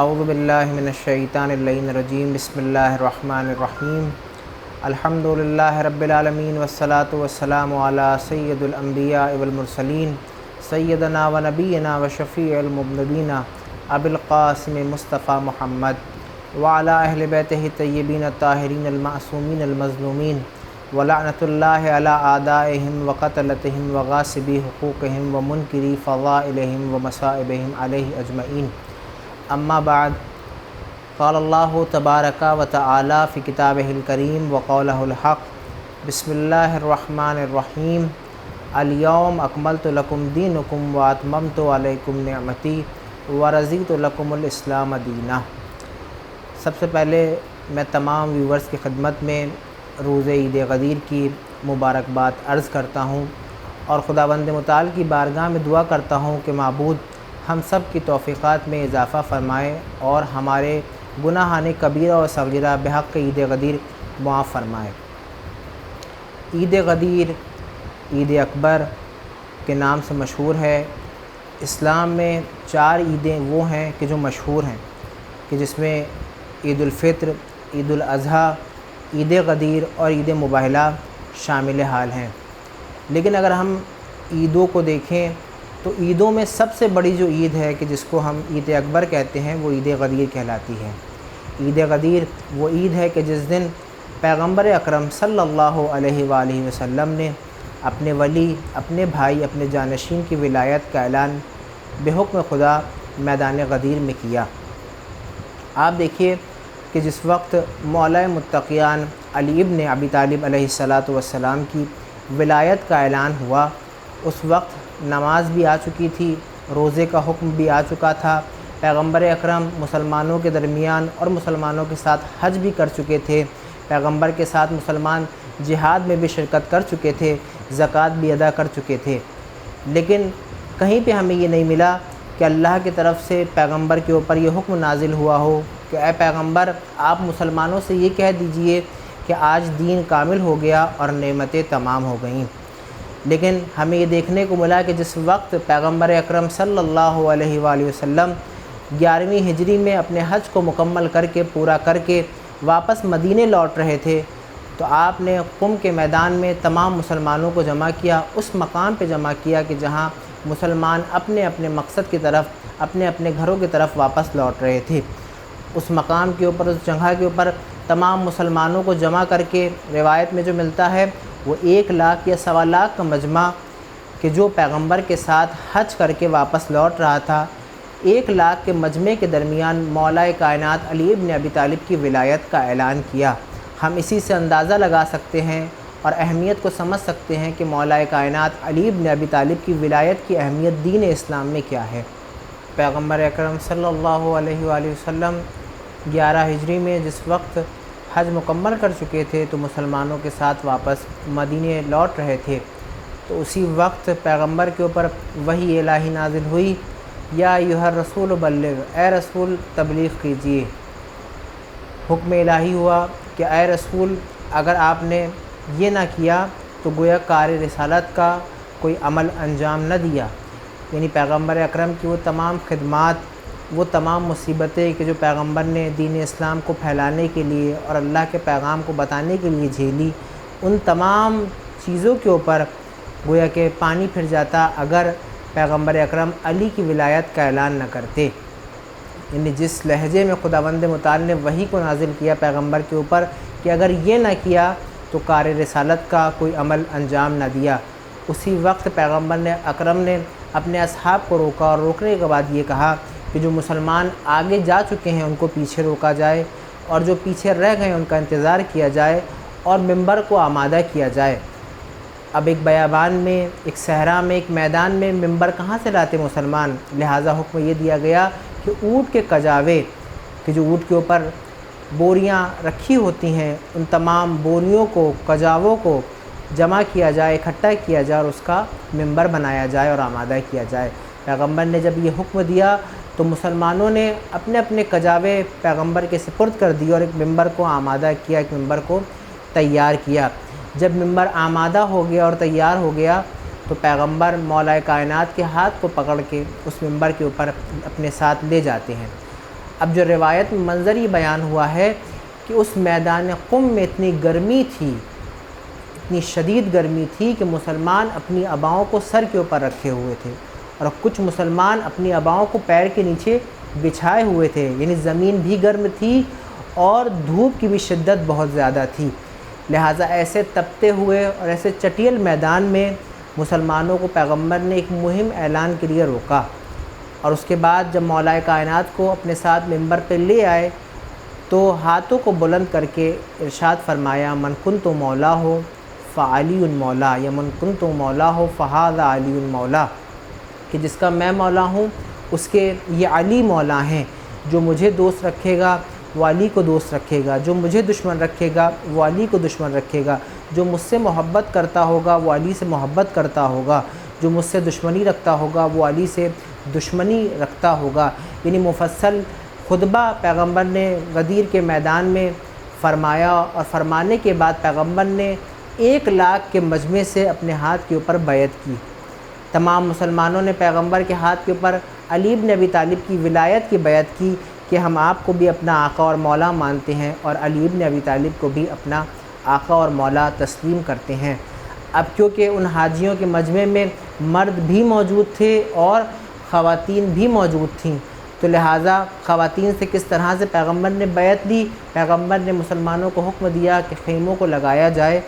اعوذ باللہ من الشیطان اللعین الرجیم بسم اللہ الرحمن الرحیم الحمد للہ رب العالمین والصلاة والسلام علی سید الانبیاء والمرسلین سیدنا و نبینا و شفیع المذنبین ابی القاسم مصطفیٰ محمد وعلی اہل بیتہ الطیبین الطاہرین المعصومین المظلومین ولعنۃ اللہ علی اعدائہم وقتلتہم وغاصبی حقوقہم ومنکری فضائلہم ومصائبہم علیہ اجمعین. اما بعد، قال اللہ تبارک و تعالی فی کتابہ الکریم وقولہ الحق. بسم اللہ الرحمن الرحیم. الیوم اکملت لکم دینکم واتممت علیکم نعمتی ورضیت لکم الاسلام دینا. سب سے پہلے میں تمام ویورز کی خدمت میں روز عید غدیر کی مبارکباد عرض کرتا ہوں اور خداوند متعال کی بارگاہ میں دعا کرتا ہوں کہ معبود ہم سب کی توفیقات میں اضافہ فرمائے اور ہمارے گناہان کبیرہ و صغیرہ بحق عید غدیر معاف فرمائے. عید غدیر عید اکبر کے نام سے مشہور ہے. اسلام میں 4 عیدیں وہ ہیں کہ جو مشہور ہیں، کہ جس میں عید الفطر، عید الاضحیٰ، عید غدیر اور عید مباہلہ شامل حال ہیں. لیکن اگر ہم عیدوں کو دیکھیں تو عیدوں میں سب سے بڑی جو عید ہے کہ جس کو ہم عید اکبر کہتے ہیں وہ عید غدیر کہلاتی ہے. عید غدیر وہ عید ہے کہ جس دن پیغمبر اکرم صلی اللہ علیہ وآلہ وسلم نے اپنے ولی، اپنے بھائی، اپنے جانشین کی ولایت کا اعلان بحکم خدا میدان غدیر میں کیا. آپ دیکھیے کہ جس وقت مولا متقیان علی ابن ابی طالب علیہ السلام کی ولایت کا اعلان ہوا، اس وقت نماز بھی آ چکی تھی، روزے کا حکم بھی آ چکا تھا. پیغمبر اکرم مسلمانوں کے درمیان اور مسلمانوں کے ساتھ حج بھی کر چکے تھے. پیغمبر کے ساتھ مسلمان جہاد میں بھی شرکت کر چکے تھے، زکوٰۃ بھی ادا کر چکے تھے. لیکن کہیں پہ ہمیں یہ نہیں ملا کہ اللہ کی طرف سے پیغمبر کے اوپر یہ حکم نازل ہوا ہو کہ اے پیغمبر آپ مسلمانوں سے یہ کہہ دیجئے کہ آج دین کامل ہو گیا اور نعمتیں تمام ہو گئیں. لیکن ہمیں یہ دیکھنے کو ملا کہ جس وقت پیغمبر اکرم صلی اللہ علیہ وآلہ وسلم 11ویں ہجری میں اپنے حج کو مکمل کر کے پورا کر کے واپس مدینے لوٹ رہے تھے تو آپ نے قم کے میدان میں تمام مسلمانوں کو جمع کیا، اس مقام پہ جمع کیا کہ جہاں مسلمان اپنے اپنے مقصد کی طرف، اپنے اپنے گھروں کی طرف واپس لوٹ رہے تھے. اس مقام کے اوپر، اس جگہ کے اوپر تمام مسلمانوں کو جمع کر کے روایت میں جو ملتا ہے وہ 1 لاکھ یا 1.25 لاکھ کا مجمع کہ جو پیغمبر کے ساتھ حج کر کے واپس لوٹ رہا تھا، 1 لاکھ کے مجمع کے درمیان مولا کائنات علی ابن ابی طالب کی ولایت کا اعلان کیا. ہم اسی سے اندازہ لگا سکتے ہیں اور اہمیت کو سمجھ سکتے ہیں کہ مولا کائنات علی ابن ابی طالب کی ولایت کی اہمیت دین اسلام میں کیا ہے. پیغمبر اکرم صلی اللہ علیہ وآلہ وسلم 11 ہجری میں جس وقت حج مکمل کر چکے تھے تو مسلمانوں کے ساتھ واپس مدینے لوٹ رہے تھے تو اسی وقت پیغمبر کے اوپر وحی الہی نازل ہوئی، یا ایھا الرسول بلغ، اے رسول تبلیغ کیجیے. حکم الہی ہوا کہ اے رسول اگر آپ نے یہ نہ کیا تو گویا کار رسالت کا کوئی عمل انجام نہ دیا. یعنی پیغمبر اکرم کی وہ تمام خدمات، وہ تمام مصیبتیں کہ جو پیغمبر نے دین اسلام کو پھیلانے کے لیے اور اللہ کے پیغام کو بتانے کے لیے جھیلی، ان تمام چیزوں کے اوپر گویا کہ پانی پھر جاتا اگر پیغمبر اکرم علی کی ولایت کا اعلان نہ کرتے. یعنی جس لہجے میں خداوند متعال نے وحی کو نازل کیا پیغمبر کے اوپر کہ اگر یہ نہ کیا تو کار رسالت کا کوئی عمل انجام نہ دیا، اسی وقت پیغمبر اکرم نے اپنے اصحاب کو روکا اور روکنے کے بعد یہ کہا کہ جو مسلمان آگے جا چکے ہیں ان کو پیچھے روکا جائے اور جو پیچھے رہ گئے ان کا انتظار کیا جائے اور منبر کو آمادہ کیا جائے. اب ایک بیابان میں، ایک صحرا میں، ایک میدان میں منبر کہاں سے لاتے مسلمان؟ لہٰذا حکم یہ دیا گیا کہ اونٹ کے کجاوے، کہ جو اونٹ کے اوپر بوریاں رکھی ہوتی ہیں، ان تمام بوریوں کو، کجاووں کو جمع کیا جائے، اکٹھا کیا جائے اور اس کا منبر بنایا جائے اور آمادہ کیا جائے. پیغمبر نے جب یہ حکم دیا تو مسلمانوں نے اپنے اپنے کجاوے پیغمبر کے سپرد کر دیے اور ایک منبر کو آمادہ کیا، ایک منبر کو تیار کیا. جب منبر آمادہ ہو گیا اور تیار ہو گیا تو پیغمبر مولا کائنات کے ہاتھ کو پکڑ کے اس منبر کے اوپر اپنے ساتھ لے جاتے ہیں. اب جو روایت میں منظر یہ بیان ہوا ہے کہ اس میدان قم میں اتنی گرمی تھی، اتنی شدید گرمی تھی کہ مسلمان اپنی اباؤں کو سر کے اوپر رکھے ہوئے تھے، اور کچھ مسلمان اپنی اباؤں کو پیر کے نیچے بچھائے ہوئے تھے، یعنی زمین بھی گرم تھی اور دھوپ کی بھی شدت بہت زیادہ تھی۔ لہٰذا ایسے تپتے ہوئے اور ایسے چٹیل میدان میں مسلمانوں کو پیغمبر نے ایک مہم اعلان کے لیے روکا، اور اس کے بعد جب مولا کائنات کو اپنے ساتھ ممبر پہ لے آئے تو ہاتھوں کو بلند کر کے ارشاد فرمایا، من کنت مولا ہو فعلی مولا، یا من کنت مولا ہو فہذا علی مولا، کہ جس کا میں مولا ہوں اس کے یہ علی مولا ہیں، جو مجھے دوست رکھے گا وہ علی کو دوست رکھے گا، جو مجھے دشمن رکھے گا وہ علی کو دشمن رکھے گا، جو مجھ سے محبت کرتا ہوگا وہ علی سے محبت کرتا ہوگا، جو مجھ سے دشمنی رکھتا ہوگا وہ علی سے دشمنی رکھتا ہوگا۔ یعنی مفصل خطبہ پیغمبر نے غدیر کے میدان میں فرمایا، اور فرمانے کے بعد پیغمبر نے 1,00,000 کے مجمع سے اپنے ہاتھ کے اوپر بیعت کی۔ تمام مسلمانوں نے پیغمبر کے ہاتھ کے اوپر علی بن ابی طالب کی ولایت کی بیعت کی کہ ہم آپ کو بھی اپنا آقا اور مولا مانتے ہیں، اور علی بن ابی طالب کو بھی اپنا آقا اور مولا تسلیم کرتے ہیں۔ اب کیونکہ ان حاجیوں کے مجمع میں مرد بھی موجود تھے اور خواتین بھی موجود تھیں، تو لہٰذا خواتین سے کس طرح سے پیغمبر نے بیعت لی؟ پیغمبر نے مسلمانوں کو حکم دیا کہ خیموں کو لگایا جائے،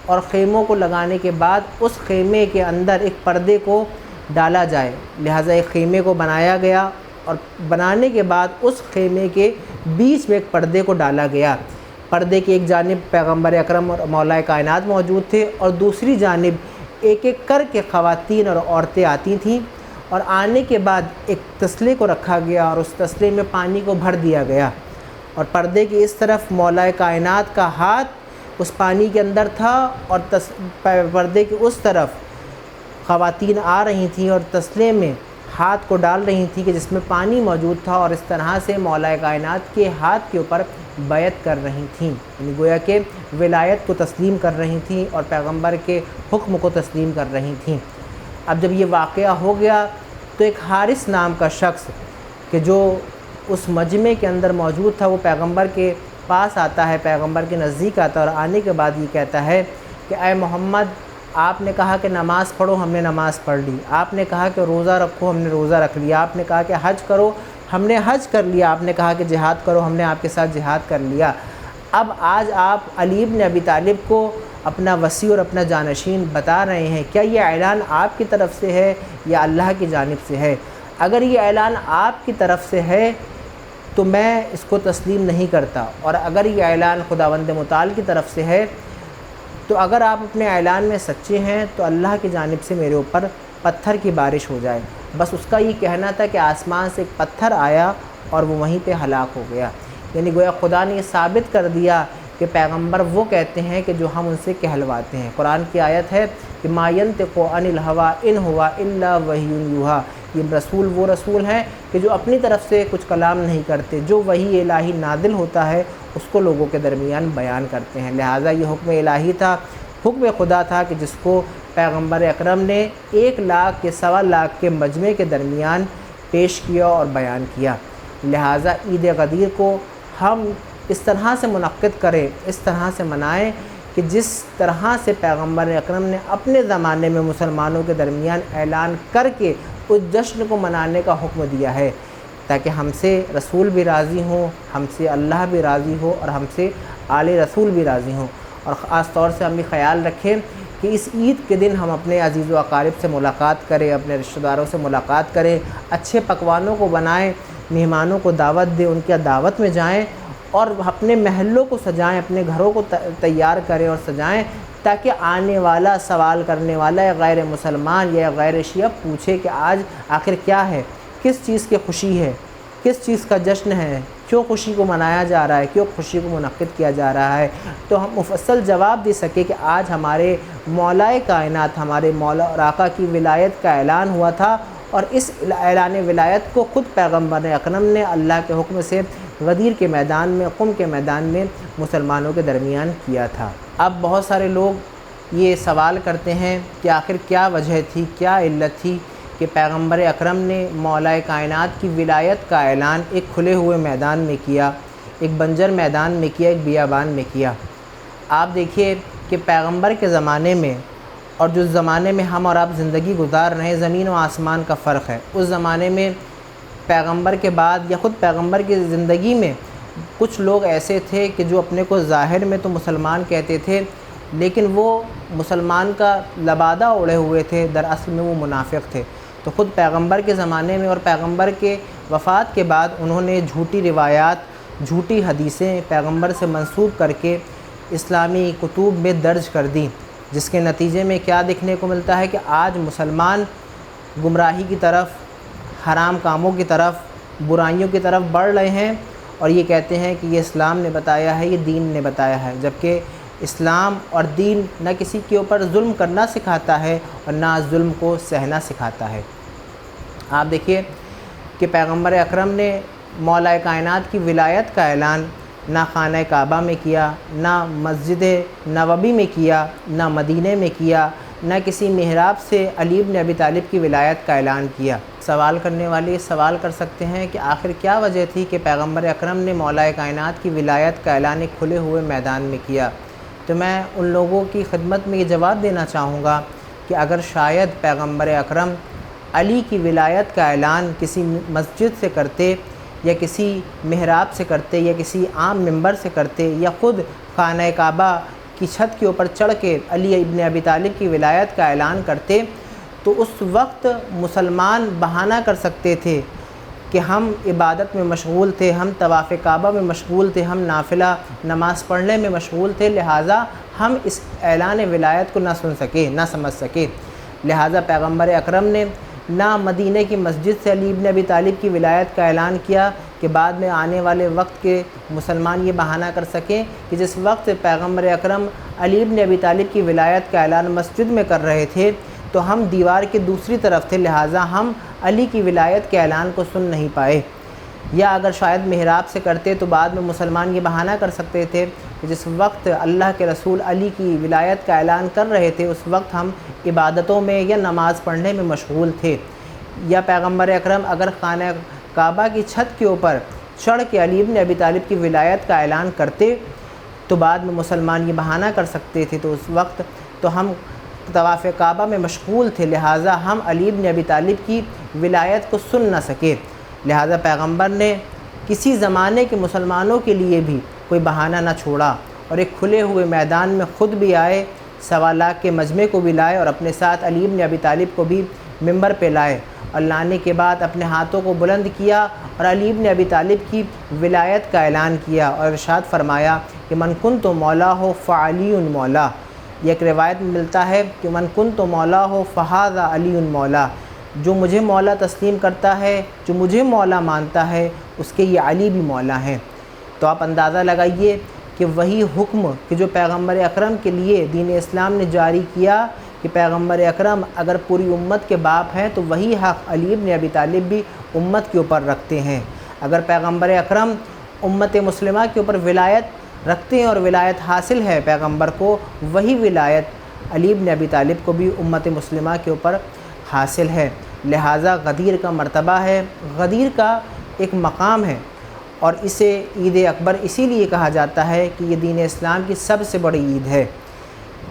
اور خیموں کو لگانے کے بعد اس خیمے کے اندر ایک پردے کو ڈالا جائے۔ لہٰذا ایک خیمے کو بنایا گیا، اور بنانے کے بعد اس خیمے کے بیچ میں ایک پردے کو ڈالا گیا۔ پردے کی ایک جانب پیغمبر اکرم اور مولا کائنات موجود تھے، اور دوسری جانب ایک ایک کر کے خواتین اور عورتیں آتی تھیں، اور آنے کے بعد ایک تسلے کو رکھا گیا، اور اس تسلے میں پانی کو بھر دیا گیا، اور پردے کی اس طرف مولا کائنات کا ہاتھ اس پانی کے اندر تھا، اور پردے کی اس طرف خواتین آ رہی تھیں اور تسلے میں ہاتھ کو ڈال رہی تھیں کہ جس میں پانی موجود تھا، اور اس طرح سے مولا کائنات کے ہاتھ کے اوپر بیعت کر رہی تھیں، یعنی گویا کہ ولایت کو تسلیم کر رہی تھیں اور پیغمبر کے حکم کو تسلیم کر رہی تھیں۔ اب جب یہ واقعہ ہو گیا تو ایک حارث نام کا شخص کہ جو اس مجمع کے اندر موجود تھا، وہ پیغمبر کے پاس آتا ہے، پیغمبر کے نزدیک آتا ہے، اور آنے کے بعد یہ کہتا ہے کہ اے محمد، آپ نے کہا کہ نماز پڑھو، ہم نے نماز پڑھ لی، آپ نے کہا کہ روزہ رکھو، ہم نے روزہ رکھ لیا، آپ نے کہا کہ حج کرو، ہم نے حج کر لیا، آپ نے کہا کہ جہاد کرو، ہم نے آپ کے ساتھ جہاد کر لیا۔ اب آج آپ علی بن ابی طالب کو اپنا وصی اور اپنا جانشین بتا رہے ہیں، کیا یہ اعلان آپ کی طرف سے ہے یا اللہ کی جانب سے ہے؟ اگر یہ اعلان آپ کی طرف سے ہے تو میں اس کو تسلیم نہیں کرتا، اور اگر یہ اعلان خداوند متعال کی طرف سے ہے تو اگر آپ اپنے اعلان میں سچے ہیں تو اللہ کی جانب سے میرے اوپر پتھر کی بارش ہو جائے۔ بس اس کا یہ کہنا تھا کہ آسمان سے ایک پتھر آیا اور وہ وہیں پہ ہلاک ہو گیا۔ یعنی گویا خدا نے یہ ثابت کر دیا کہ پیغمبر وہ کہتے ہیں کہ جو ہم ان سے کہلواتے ہیں۔ قرآن کی آیت ہے کہ ما ینطق عن الہوی ان ہوا الا وحی یوحی، یہ رسول وہ رسول ہیں کہ جو اپنی طرف سے کچھ کلام نہیں کرتے، جو وحی الہی نازل ہوتا ہے اس کو لوگوں کے درمیان بیان کرتے ہیں۔ لہٰذا یہ حکم الہی تھا، حکم خدا تھا کہ جس کو پیغمبر اکرم نے 1,00,000 کے 1,25,000 کے مجمع کے درمیان پیش کیا اور بیان کیا۔ لہٰذا عید غدیر کو ہم اس طرح سے منعقد کریں، اس طرح سے منائیں کہ جس طرح سے پیغمبر اکرم نے اپنے زمانے میں مسلمانوں کے درمیان اعلان کر کے اس جشن کو منانے کا حکم دیا ہے، تاکہ ہم سے رسول بھی راضی ہوں، ہم سے اللہ بھی راضی ہو، اور ہم سے آل رسول بھی راضی ہوں۔ اور خاص طور سے ہم یہ خیال رکھیں کہ اس عید کے دن ہم اپنے عزیز و اقارب سے ملاقات کریں، اپنے رشتہ داروں سے ملاقات کریں، اچھے پکوانوں کو بنائیں، مہمانوں کو دعوت دیں، ان کی دعوت میں جائیں، اور اپنے محلوں کو سجائیں، اپنے گھروں کو تیار کریں اور سجائیں، تاکہ آنے والا سوال کرنے والا یا غیر مسلمان یا غیر شیعہ پوچھے کہ آج آخر کیا ہے، کس چیز کی خوشی ہے، کس چیز کا جشن ہے، کیوں خوشی کو منایا جا رہا ہے، کیوں خوشی کو منعقد کیا جا رہا ہے، تو ہم مفصل جواب دے سکے کہ آج ہمارے مولا کائنات، ہمارے مولا اور آقا کی ولایت کا اعلان ہوا تھا، اور اس اعلان ولایت کو خود پیغمبر اکرم نے اللہ کے حکم سے غدیر کے میدان میں، قم کے میدان میں مسلمانوں کے درمیان کیا تھا۔ اب بہت سارے لوگ یہ سوال کرتے ہیں کہ آخر کیا وجہ تھی، کیا علت تھی کہ پیغمبر اکرم نے مولا کائنات کی ولایت کا اعلان ایک کھلے ہوئے میدان میں کیا، ایک بنجر میدان میں کیا، ایک بیابان میں کیا۔ آپ دیکھیے کہ پیغمبر کے زمانے میں اور جس زمانے میں ہم اور آپ زندگی گزار رہے ہیں، زمین و آسمان کا فرق ہے۔ اس زمانے میں پیغمبر کے بعد یا خود پیغمبر کی زندگی میں کچھ لوگ ایسے تھے کہ جو اپنے کو ظاہر میں تو مسلمان کہتے تھے، لیکن وہ مسلمان کا لبادہ اوڑھے ہوئے تھے، دراصل میں وہ منافق تھے۔ تو خود پیغمبر کے زمانے میں اور پیغمبر کے وفات کے بعد انہوں نے جھوٹی روایات، جھوٹی حدیثیں پیغمبر سے منسوب کر کے اسلامی کتب میں درج کر دیں، جس کے نتیجے میں کیا دیکھنے کو ملتا ہے کہ آج مسلمان گمراہی کی طرف، حرام کاموں کی طرف، برائیوں کی طرف بڑھ رہے ہیں اور یہ کہتے ہیں کہ یہ اسلام نے بتایا ہے، یہ دین نے بتایا ہے، جبکہ اسلام اور دین نہ کسی کے اوپر ظلم کرنا سکھاتا ہے اور نہ ظلم کو سہنا سکھاتا ہے۔ آپ دیکھیے کہ پیغمبر اکرم نے مولا کائنات کی ولایت کا اعلان نہ خانہ کعبہ میں کیا، نہ مسجد نبوی میں کیا، نہ مدینہ میں کیا، نہ کسی محراب سے علی بن ابی طالب کی ولایت کا اعلان کیا۔ سوال کرنے والے سوال کر سکتے ہیں کہ آخر کیا وجہ تھی کہ پیغمبر اکرم نے مولا کائنات کی ولایت کا اعلان ایک کھلے ہوئے میدان میں کیا؟ تو میں ان لوگوں کی خدمت میں یہ جواب دینا چاہوں گا کہ اگر شاید پیغمبر اکرم علی کی ولایت کا اعلان کسی مسجد سے کرتے یا کسی محراب سے کرتے یا کسی عام ممبر سے کرتے یا خود خانہ کعبہ کی چھت کے اوپر چڑھ کے علی ابن ابی طالب کی ولایت کا اعلان کرتے تو اس وقت مسلمان بہانہ کر سکتے تھے کہ ہم عبادت میں مشغول تھے، ہم طواف کعبہ میں مشغول تھے، ہم نافلہ نماز پڑھنے میں مشغول تھے، لہٰذا ہم اس اعلان ولایت کو نہ سن سکے، نہ سمجھ سکے۔ لہٰذا پیغمبر اکرم نے نہ مدینہ کی مسجد سے علی ابن ابی طالب کی ولایت کا اعلان کیا کہ بعد میں آنے والے وقت کے مسلمان یہ بہانہ کر سکیں کہ جس وقت پیغمبر اکرم علی ابن ابی طالب کی ولایت کا اعلان مسجد میں کر رہے تھے تو ہم دیوار کی دوسری طرف تھے، لہٰذا ہم علی کی ولایت کے اعلان کو سن نہیں پائے۔ یا اگر شاید محراب سے کرتے تو بعد میں مسلمان یہ بہانہ کر سکتے تھے کہ جس وقت اللہ کے رسول علی کی ولایت کا اعلان کر رہے تھے اس وقت ہم عبادتوں میں یا نماز پڑھنے میں مشغول تھے۔ یا پیغمبر اکرم اگر خانہ کعبہ کی چھت کے اوپر چڑھ کے علی ابن ابی طالب کی ولایت کا اعلان کرتے تو بعد میں مسلمان یہ بہانہ کر سکتے تھے تو اس وقت تو ہم طواف کعبہ میں مشغول تھے، لہٰذا ہم علی ابن ابی طالب کی ولایت کو سن نہ سکے۔ لہٰذا پیغمبر نے کسی زمانے کے مسلمانوں کے لیے بھی کوئی بہانہ نہ چھوڑا اور ایک کھلے ہوئے میدان میں خود بھی آئے، 1.25 لاکھ کے مجمع کو بھی لائے اور اپنے ساتھ علی ابن ابی طالب کو بھی ممبر پہ لائے اور لانے کے بعد اپنے ہاتھوں کو بلند کیا اور علی ابن ابی طالب کی ولایت کا اعلان کیا اور ارشاد فرمایا کہ من کنت مولا ہو فعلی مولا۔ یہ ایک روایت میں ملتا ہے کہ من کنت مولا ہو فہذا علی مولا، جو مجھے مولا تسلیم کرتا ہے، جو مجھے مولا مانتا ہے، اس کے یہ علی بھی مولا ہیں۔ تو آپ اندازہ لگائیے کہ وہی حکم کہ جو پیغمبر اکرم کے لیے دین اسلام نے جاری کیا کہ پیغمبر اکرم اگر پوری امت کے باپ ہیں تو وہی حق علی ابن ابی طالب بھی امت کے اوپر رکھتے ہیں۔ اگر پیغمبر اکرم امت مسلمہ کے اوپر ولایت رکھتے ہیں اور ولایت حاصل ہے پیغمبر کو، وہی ولایت علی ابن ابی طالب کو بھی امت مسلمہ کے اوپر حاصل ہے۔ لہٰذا غدیر کا مرتبہ ہے، غدیر کا ایک مقام ہے اور اسے عید اکبر اسی لیے کہا جاتا ہے کہ یہ دین اسلام کی سب سے بڑی عید ہے۔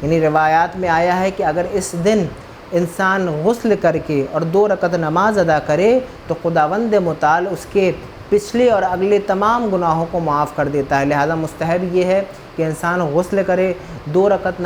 یعنی روایات میں آیا ہے کہ اگر اس دن انسان غسل کر کے اور 2 رکعت نماز ادا کرے تو خداوند متعال اس کے پچھلے اور اگلے تمام گناہوں کو معاف کر دیتا ہے۔ لہذا مستحب یہ ہے کہ انسان غسل کرے، 2 رکعت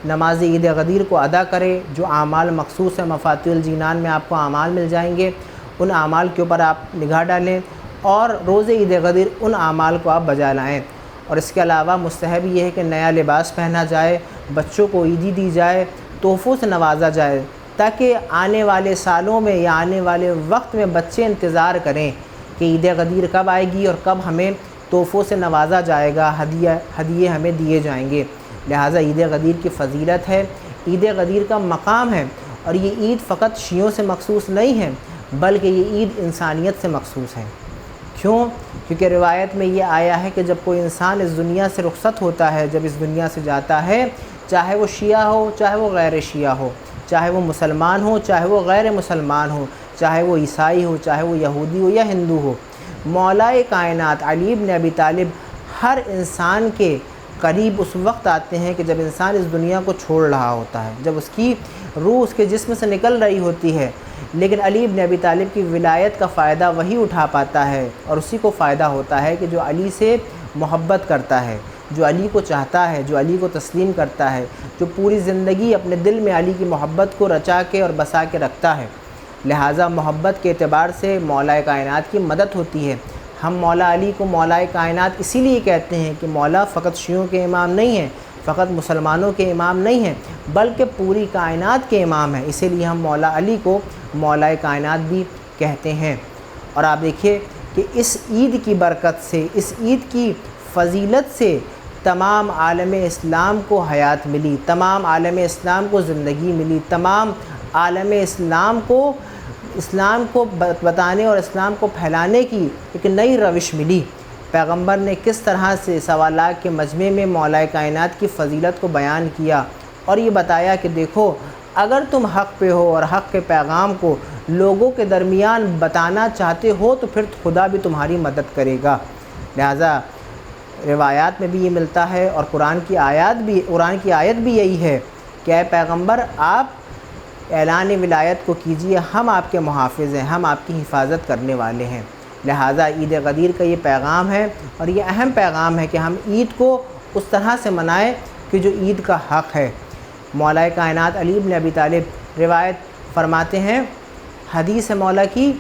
نماز عید غدیر کو ادا کرے، جو اعمال مخصوص ہیں مفاتیح الجنان میں آپ کو اعمال مل جائیں گے، ان اعمال کے اوپر آپ نگاہ ڈالیں اور روز عید غدیر ان اعمال کو آپ بجا لائیں۔ اور اس کے علاوہ مستحب یہ ہے کہ نیا لباس پہنا جائے، بچوں کو عیدی دی جائے، تحفوں سے نوازا جائے، تاکہ آنے والے سالوں میں یا آنے والے وقت میں بچے انتظار کریں کہ عید غدیر کب آئے گی اور کب ہمیں تحفوں سے نوازا جائے گا، ہدیے ہمیں دیے جائیں گے۔ لہٰذا عید غدیر کی فضیلت ہے، عید غدیر کا مقام ہے، اور یہ عید فقط شیعوں سے مخصوص نہیں ہے بلکہ یہ عید انسانیت سے مخصوص ہے۔ کیوں؟ کیونکہ روایت میں یہ آیا ہے کہ جب کوئی انسان اس دنیا سے رخصت ہوتا ہے، جب اس دنیا سے جاتا ہے، چاہے وہ شیعہ ہو چاہے وہ غیر شیعہ ہو، چاہے وہ مسلمان ہو چاہے وہ غیر مسلمان ہو، چاہے وہ عیسائی ہو چاہے وہ یہودی ہو یا ہندو ہو، مولا کائنات علی بن ابی طالب ہر انسان کے قریب اس وقت آتے ہیں کہ جب انسان اس دنیا کو چھوڑ رہا ہوتا ہے، جب اس کی روح اس کے جسم سے نکل رہی ہوتی ہے، لیکن علی بن ابی طالب کی ولایت کا فائدہ وہی اٹھا پاتا ہے اور اسی کو فائدہ ہوتا ہے کہ جو علی سے محبت کرتا ہے، جو علی کو چاہتا ہے، جو علی کو تسلیم کرتا ہے، جو پوری زندگی اپنے دل میں علی کی محبت کو رچا کے اور بسا کے رکھتا ہے۔ لہٰذا محبت کے اعتبار سے مولا کائنات کی مدد ہوتی ہے۔ ہم مولا علی کو مولا کائنات اسی لیے کہتے ہیں کہ مولا فقط شیعوں کے امام نہیں ہیں، فقط مسلمانوں کے امام نہیں ہیں، بلکہ پوری کائنات کے امام ہیں، اسی لیے ہم مولا علی کو مولا کائنات بھی کہتے ہیں۔ اور آپ دیکھیے کہ اس عید کی برکت سے، اس عید کی فضیلت سے تمام عالم اسلام کو حیات ملی، تمام عالم اسلام کو زندگی ملی، تمام عالم اسلام کو بتانے اور اسلام کو پھیلانے کی ایک نئی روش ملی۔ پیغمبر نے کس طرح سے سوالات کے مجمع میں مولا کائنات کی فضیلت کو بیان کیا اور یہ بتایا کہ دیکھو اگر تم حق پہ ہو اور حق کے پیغام کو لوگوں کے درمیان بتانا چاہتے ہو تو پھر خدا بھی تمہاری مدد کرے گا۔ لہٰذا روایات میں بھی یہ ملتا ہے اور قرآن کی آیت بھی یہی ہے کہ اے پیغمبر آپ اعلان ولایت کو کیجیے، ہم آپ کے محافظ ہیں، ہم آپ کی حفاظت کرنے والے ہیں۔ لہٰذا عید غدیر کا یہ پیغام ہے اور یہ اہم پیغام ہے کہ ہم عید کو اس طرح سے منائیں کہ جو عید کا حق ہے۔ مولا کائنات علی بن ابی طالب روایت فرماتے ہیں، حدیث ہے مولا کی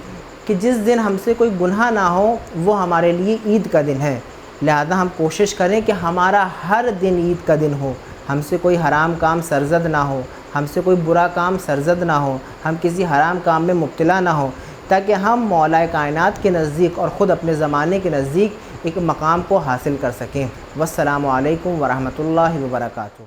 کہ جس دن ہم سے کوئی گناہ نہ ہو وہ ہمارے لیے عید کا دن ہے۔ لہذا ہم کوشش کریں کہ ہمارا ہر دن عید کا دن ہو، ہم سے کوئی حرام کام سرزد نہ ہو، ہم سے کوئی برا کام سرزد نہ ہو، ہم کسی حرام کام میں مبتلا نہ ہو، تاکہ ہم مولا کائنات کے نزدیک اور خود اپنے زمانے کے نزدیک ایک مقام کو حاصل کر سکیں۔ والسلام علیکم ورحمۃ اللہ وبرکاتہ۔